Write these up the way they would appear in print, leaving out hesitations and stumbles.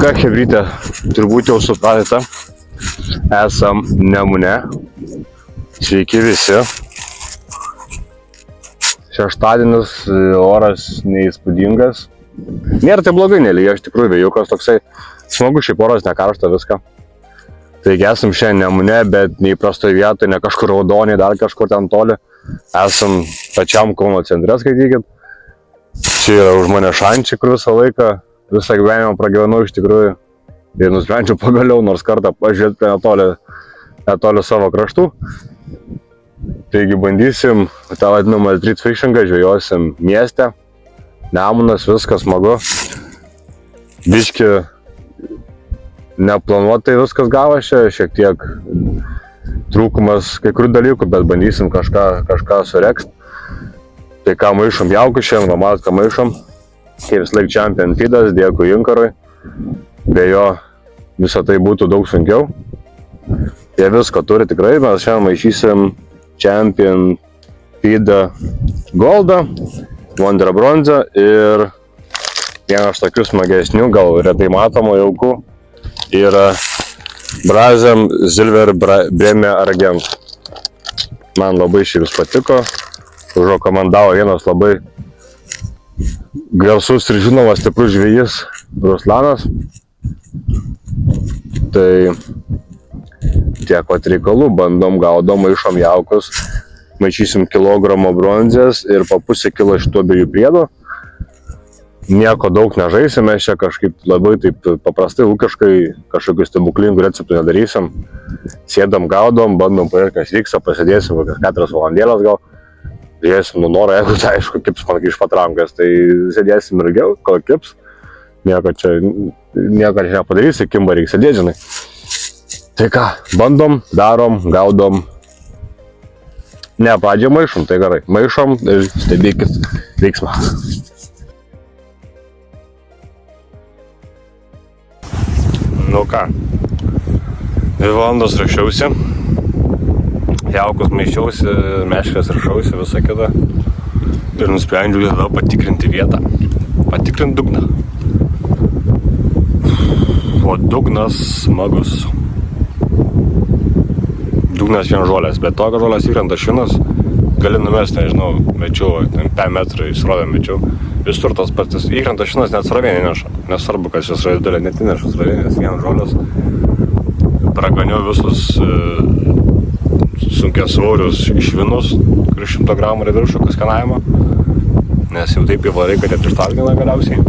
ką, chebrytė, turbūt jau supratote, esam Nemune. Sveiki visi. Šeštadienis, oras neįspūdingas. Nėra tai blogai, nelyja, iš tikrųjų vėjukas toksai. Smagu, šiaip oras nekaršta viską. Taigi esam šiandien Nemune, bet neįprastoj vietoj, ne kažkur Raudoniai, dar kažkur ten toli. Esam pačiam Kauno centre, skaitykit. Čia yra už mane šančiai, kur visą gyvenimą pragyvenau iš tikrųjų. Ir nusprendžiau pagaliau nors kartą pažiūrėti prie netoli savo kraštų. Taigi bandysim tą vadinamą street fishingą, žvejosim mieste. Nemunas, viskas smagu. Biški neplanuotai viskas gavosi, šiek tiek trūkumas kai kurių dalykų, bet bandysim kažką surekst. Tai ką maišom jauku šiandien, va matot ką maišom. Kaip vis laik Champion Feedas, dėkui Inkarui. Be jo visą tai būtų daug sunkiau. Jie visko turi tikrai, mes šiandien maišysim Champion Feedą Goldą, Wonder Bronzą ir vieną iš tokių smagesnių, gal retai matomų jaukų, yra Brazem Silver Breme Argent. Man labai šis patiko, užrekomendavo vienas labai garsus ir žinomas stiprus žvejys Ruslanas. Tai tiek vat reikalų, bandom, gaudom, maišom jaukus, maišysim kilogramą bronzės ir po pusę kilo šitų abiejų priedų. Nieko daug nežaisim, mes čia kažkaip labai taip paprastai, ūkiškai kažkokių stebuklingų receptų nedarysim. Sėdam, gaudom, bandom pažiūrėti, kas vyksta, pasėdėsim kokias 4 valandėlės gal. Žiūrėsim nuo noro, jeigu tai aišku, kips man iš pat rankos, tai sėdėsim ilgiau, kol kips. Nieko čia nepadarysi, kimba reikia sėdėti, žinai. Tai ką, bandom, darom, gaudom. Ne, pradžią maišom, tai gerai. Maišom ir stebėkit veiksmą. Nu ką, 2 valandos rašiausi, jaukus maišiausi, meškės rašausi, visą kitą. Ir nusprendžiau tada patikrinti vietą, patikrinti dugną. O dugnas smagus. Dugnas vien žolės, bet to, kad žolės įkrenta šinas, gali numesti, nežinau, mečiau, 5 metrų įsrovę mečiau. Visur tas pats įkrenta šinas net srovė neneša. Nesvarbu, kad šis srovė didelė net neneša srovė, nes vien žolės. Praganiau visus sunkias svorius išvinus, kur 100 gramų ir viršų skanavimo. Nes jau taip įvarai, kad jie prištargina galiausiai.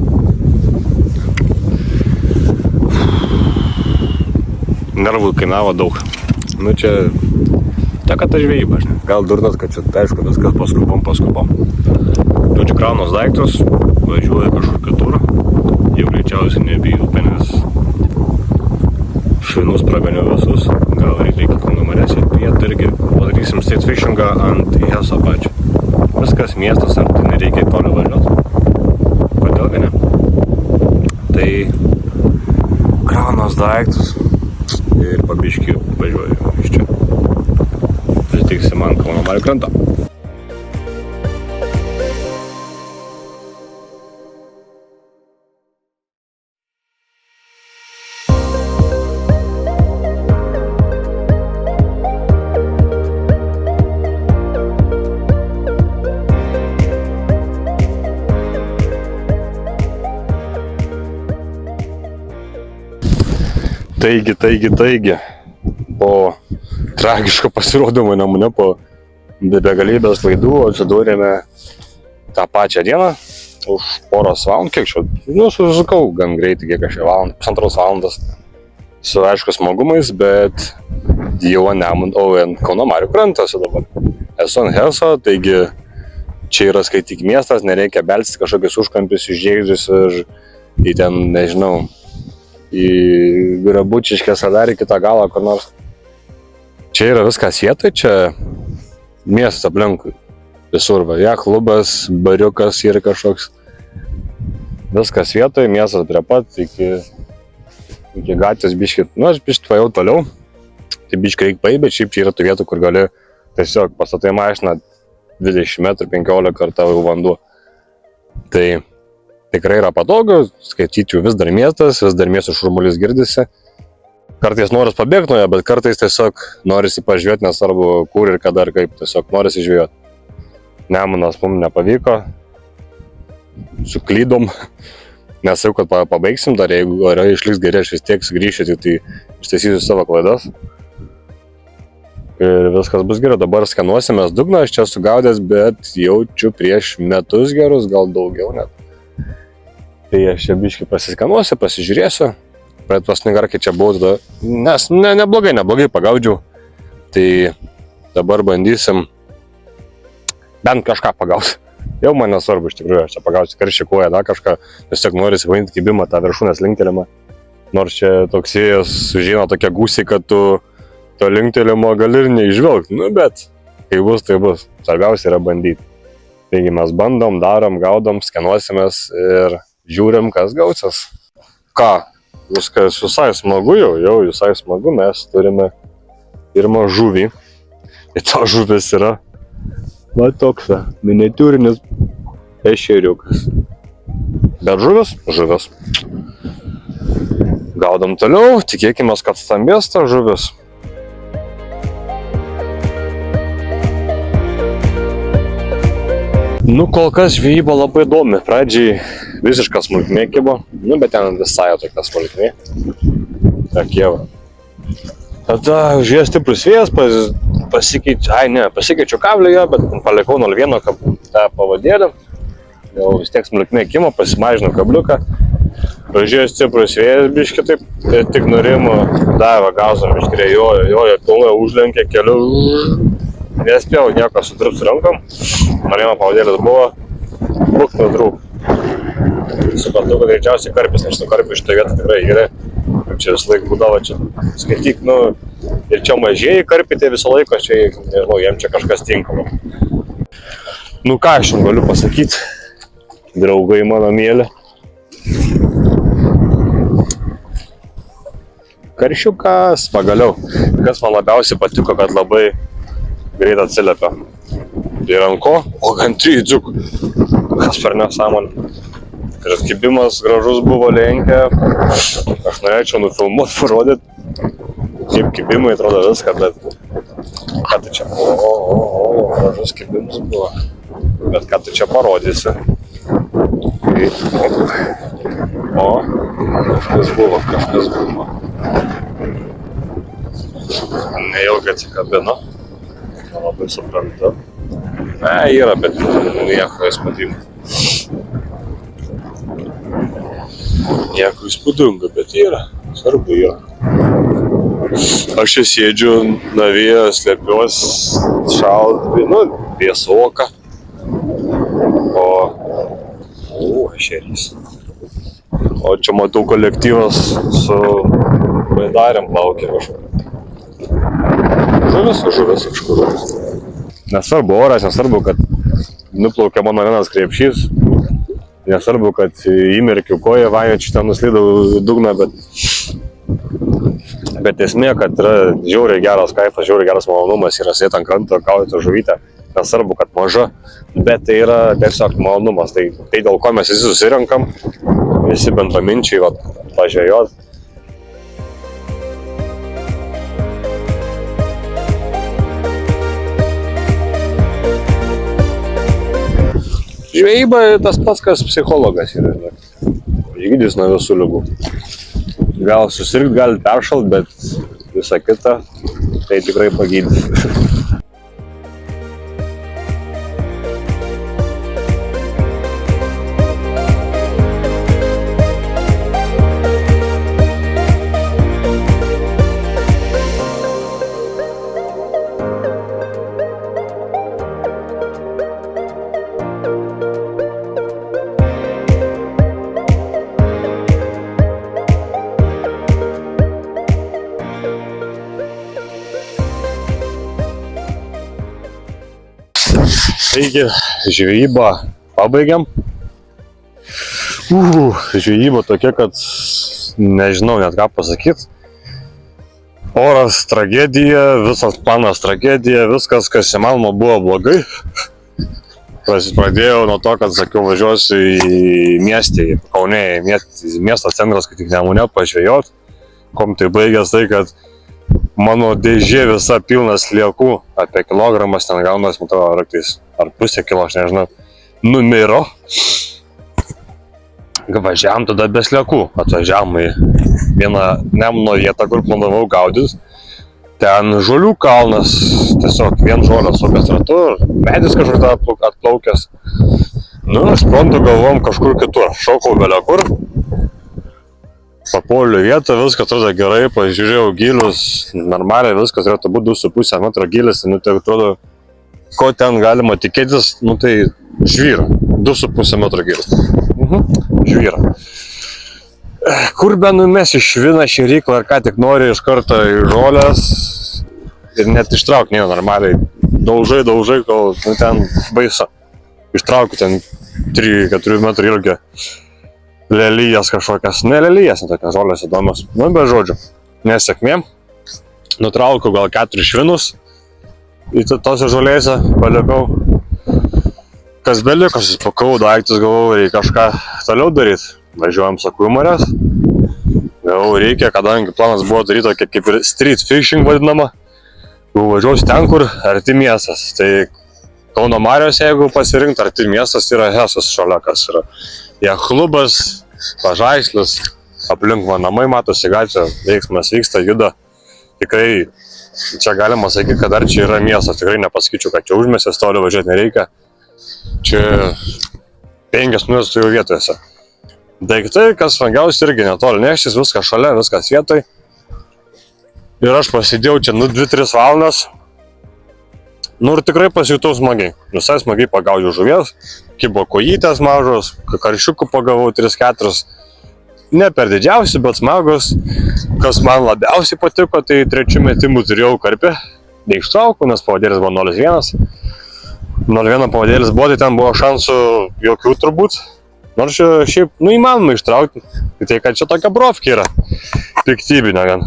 Nervų kainavo daug. Nu čia teka ta žvejyba, žinai. Gal durnas, kad čia aišku viskas paskubom. Žodžiu, kraunos daiktus, važiuoju kažkur kitur. Jau greičiausiai nebe į upę, nes švinus praganiau visus. Gal reikia iki Kauno Mariose vietą irgi padarysim street fishingą ant Heso pačio. Viskas miestas, ar tai nereikia toli važiuoti. Kodėl ne? Tai kraunos daiktus ir pabiškį važiuoju iš čia. Sutiksim ant Kauno Marių kranto. Taigi, po tragiško pasirodymo Nemune, po begalybės laidų atsidūrėme tą pačią dieną už poros valandų, kiek čia, susukau gan greitai, kiek aš valandą, 1,5 valandos su aišku smagumais, bet jau ant Kauno Marių kranto esu dabar. Esu ant Heso, taigi čia yra skaityk miestas, nereikia belsti kažkokius užkampius išžėgdžius ir į ten, nežinau, į Grabučiškės ar dar į kitą galą kur nors. Čia yra viskas vietoj, čia miestas aplinkui. Visur va, klubas, bariukas yra kažkoks. Viskas vietoj, miestas prie pat, iki gatvės biškit. Nu, aš biškit pajau toliau. Tai biškit reikia paeit, bet šiaip čia yra tų vietų, kur gali tiesiog pastatai mašiną 20 metrų, 15 ar tavo vanduo. Tai tikrai yra patogu, skaityčiau vis dar miestas, vis dar miesto šurmulys girdisi. Kartais noris pabėgti nuo jo, bet kartais tiesiog norisi pažvėti, nesvarbu kur ir kada ir kaip, tiesiog norisi žvėjoti. Nemunas mums nepavyko, suklydom, nesau, kad pabaigsim dar, jeigu išliks geri, aš vis tiek sugrįšiu, tai ištaisysiu savo klaidas. Ir viskas bus gerai, dabar skanuosimės dugną, aš čia sugaudęs, bet jaučiu prieš metus gerus, gal daugiau net. Tai aš čia biškį pasiskanuosiu, pasižiūrėsiu. Praeit paskutinį kartą, kai čia buvau, nes neblogai pagaudžiau. Tai dabar bandysim bent kažką pagauti. Jau man nesvarbu iš tikrųjų, aš čia pagausiu karšį koją, kažką, tiesiog norisi paimti kibimą, tą viršūnės linktelimą. Nors čia toks vėjas sužino tokia gūsiai, kad tu to linktelimo gali ir neižvelgti, bet kai bus, tai bus. Svarbiausia yra bandyti. Taigi mes bandom, darom, gaudom, skenuosimės ir žiūrim, kas gausis. Ką, viskas visai smagu jau visai smagu, mes turime pirmą žuvį. Ir ta žuvis yra va toks miniatiūrinis ešeriukas. Bet žuvis. Gaudom toliau, tikėkime, kad stambės ta žuvis. Kol kas žvejyba labai įdomi. Pradžiai visiškas smulkmė kibo, bet ten visai tokia smulkmė. Tokie va. Tada užėjo stiprus vėjas, pasikeičiu kablį jo, bet palikau 0,1 tą pavadėlį. Jau vis tiek smulkmė kimo, pasimažinau kabliuką. Užėjo stiprus vėjas biškį taip, tai tik nurimo, davė gazom biškį, jo pilnai užlenkė keliu. Nespėjau nieko sudirbt su rankom. 0,1 pavadėlis buvo, nutrūk. Supratau, kad greičiausiai karpis, nes karpis šitą vietą tikrai yra. Čia visą laiką būdavo, čia skaityk, ir čia mažieji karpiai, tai visą laiką čia, nežinau, jiem čia kažkas tinkama. Ką aš jums galiu pasakyti, draugai mano mėly. Karšiukas, pagaliau. Kas man labiausiai patiko, kad labai greit atsiliepia. Ir ant ko? O ant 3 dzukų. Kas per nesąmonė. Ir atkibimas gražus buvo lenkia. Aš norėčiau nufilmuoti, parodyti, kaip kibimai atrodo viską, bet ką tu čia? Gražus kibimas buvo. Bet ką tu čia parodysi? Kažkas buvo. Neilgai atsikabino. Labai suprantu. Yra, bet nieko įspūdingo. Nieko įspūdingo, bet yra. Svarbu yra. Aš čia sėdžiu navyje, slepiuos, vėsoka. Ešerys. O čia matau kolektyvas su baidarėm plaukia kažkur. Žuvis kažkur. Nesvarbu oras, nesvarbu, kad nuplaukia mano vienas krepšys. Nesvarbu, kad įmerkiu koją, vajačiu ten nuslydau dugną, bet esmė, kad yra žiauriai geras kaifas, žiauriai geras malonumas yra sėti ant kranto, kaudyti žuvytę. Nesvarbu, kad maža, bet tai yra tiesiog malonumas. Tai dėl ko mes visi susirenkam, visi bendraminčiai pažvejot. Žvejyba tas pats, kas psichologas yra. Išgydys nuo visų ligų. Gal susirgt, gali peršalt, bet visa kita tai tikrai pagydys. Taigi, žvejybą pabaigiam. Žvejyba tokia, kad nežinau net ką pasakyti. Oras tragedija, visas planas tragedija, viskas, kas įmanoma, buvo blogai. Pradėjau nuo to, kad sakiau, važiuosiu į miestį, Kaune, miesto centras, kad tik Nemune pažvejot. Kom tai baigęs tai, kad mano dėžė visa pilna sliekų, apie kilogramas ten gaunas, matau, ar pusę kilo, aš nežinau, numiro. Važiavam tada be sliekų, atvažiavam į vieną Nemuno vietą, kur planavau gaudyti. Ten žolių kalnas, tiesiog vien žolės upės ratu, medis kažkur atplaukęs. Nu, aš pronto galvom kažkur kitur, šaukau belio kur. Papuoliu vietą, viskas atrodo gerai, pažiūrėjau gilius, normaliai viskas turėtų būti 2,5 metro gilis, nu tai atrodo, ko ten galima tikėtis, nu tai žvyra, 2,5 metro gilis. Žvyra. Kur be numesi šviną šėryklą ar ką tik nori iš karto į žolės ir net ištrauk, ne, normaliai, daužai, kol nu, ten baisa. Ištraukiu ten 3-4 metrų ilgio lelyjas kažkokias, ne lelyjas, ne tokias žolės įdomios, nu be žodžių, nesėkmė. Nutraukiu gal 4 švinus į tose žolėse, palikau. Kas beliko, suspakau daiktus, galvojau, reikia kažką toliau daryti. Važiuojam sakų į marias. Jau reikia, kadangi planas buvo daryti tokia kaip ir street fishing vadinama. Jau važiuosiu ten, kur arti miestas. Tai Kauno marios, jeigu pasirinkti, arti miestas yra Hesos šalia, kas yra. Klubas, Pažaislis, aplink man namai matosi gatvė, veiksmas vyksta, juda. Tikrai, čia galima sakyti, kad dar čia yra miestas. Tikrai nepasakyčiau, kad čia užmiestas, toliau važiuoti nereikia. Čia 5 minutės jau vietose. Daiktai, kas smagiausia, irgi netoli neštis, viskas šalia, viskas vietoj. Ir aš pasidėjau čia 2-3 valandas. Nu ir tikrai pasijutau smagiai. Visai smagiai pagaudžiau žuvies, kibo kojytės mažos, karšiukų pagavau 3-4. Ne per didžiausi, bet smagus. Kas man labiausiai patiko, tai 3 metimų turėjau karpį. Neištraukau, nes pavadėlis buvo 0,1. 0,1 pavadėlis buvo, tai ten buvo šansų jokių turbūt. Nors šiaip, nu, įmanoma ištraukti, tai kad čia tokia brofkė yra, piktybinė gan.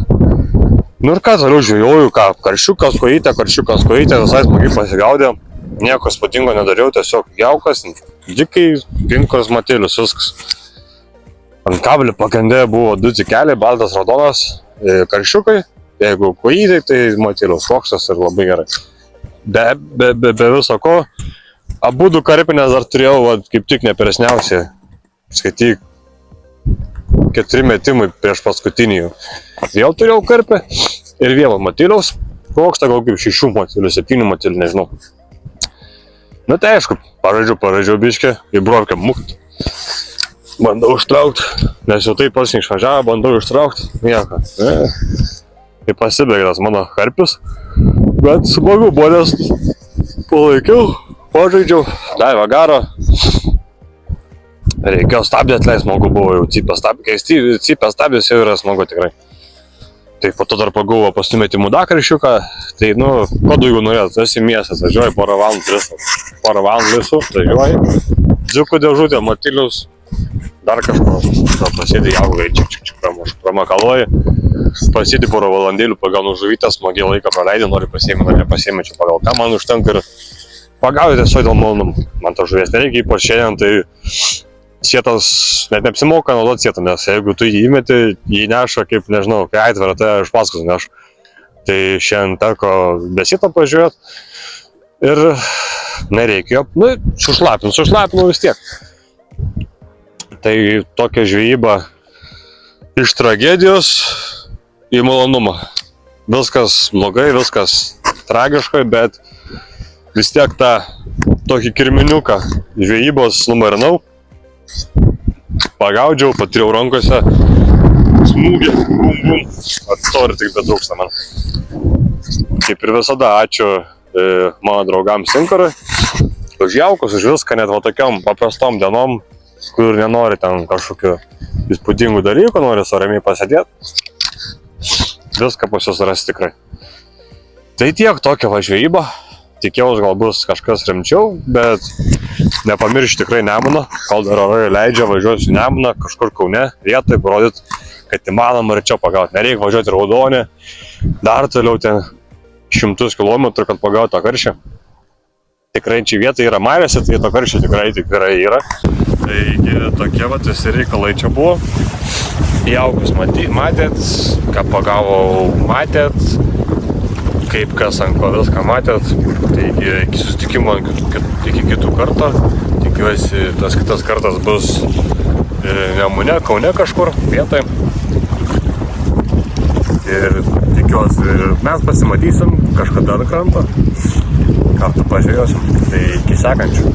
Nu ir ką, toliau žvėjoju, karšiukas kojytė, visai smagiai pasigaudė, nieko spūdingo nedariau, tiesiog jaukas, dikai, pinkos matėlius, viskas. Ant kablio pakendė buvo 2 cikeliai, baltas, raudonas, karšiukai, jeigu kojytė, tai matėlius foksas ir labai gerai. Be viso ko, abudu karpinės dar turėjau, kaip tik neperesniausiai. Skaityk, 4 metimai prieš paskutinį. Vėl turėjau karpį ir vėl matėliaus. Plokštą gal kaip 6 matėlių, 7 matėlių, nežinau. Nu tai aišku, pažaidžiau biškį, į brovkę mukt. Bandau ištraukti, nes jau taip pats neišvažiavo, bandau ištraukti. Nieko. Tai pasibaigė tas mano karpis. Bet smagu buvo, nes palaikiau, pažaidžiau, davė garo. Reikėjo stabdį atleist, smagu buvo jau cypę stabdį. Kai cypę stabdis jau yra smagu tikrai. Tai po to dar pagalvojau pastumėti mudakaršiuką. Tai, nu, ko daugiau norėt, esi miestas, važiuoji porą valandų visų, važiuoji. Dzikų dėžutė, matilius, dar kažko. Pasėdė jaugai, pramakaluoji. Pasėdė porą valandėlių, pagaunu žuvytę, smagiai laiką praleidė, nori pasiėmė, ar nepasiėmė, čia pagal ką man užtenka ir pagaudė tiesiog dėl malonumų. Man to žuvies nereikia, ypač šiandien, tai sietas net neapsimoka naudoti sietą, nes jeigu tu jį įmeti, jį neša kaip, nežinau, kai aitverą, tai iš paskos neš. Tai šiandien teko be sietą pažiūrėti ir nereikėjo, nu, sušlapinu vis tiek. Tai tokia žvejyba iš tragedijos į malonumą. Viskas blogai, viskas tragiškai, bet vis tiek tą tokį kirminiuką žvejybos numarinau. Pagaudžiau, patirėjau rankose, smūgį, bum, to ir tik betrūksta man. Kaip ir visada, ačiū mano draugams Inkarui, už jaukus, už viską, net va tokiom paprastom dienom, kur nenori ten kažkokių įspūdingų dalykų, nori su ramiai pasėdėti, viską pas jūs rasti tikrai. Tai tiek tokia va žvejyba. Tikėjausi gal bus kažkas rimčiau, bet nepamiršti tikrai Nemuno, kol dar orai leidžia, važiuosiu Nemuną, kažkur Kaune, vietoj parodyti, kad įmanoma ir čia pagauti. Nereikia važiuoti Raudonį, dar toliau ten 100 km, kad pagauti tą karšį. tikrai čia vieta yra mariose, tai to karščio tikrai yra. Taigi tokie visi reikalai čia buvo. Jaukus matėt, ką pagavau matėt, kaip kas ant ko viską matėt. Taigi iki susitikimo, iki kitų karto. Tikiuosi, tas kitas kartas bus Nemune, Kaune kažkur vietoj. Ir tikiuosi, mes pasimatysim kažkada ant kranto. Kartu pažiūrėsim. Tai iki sekančių.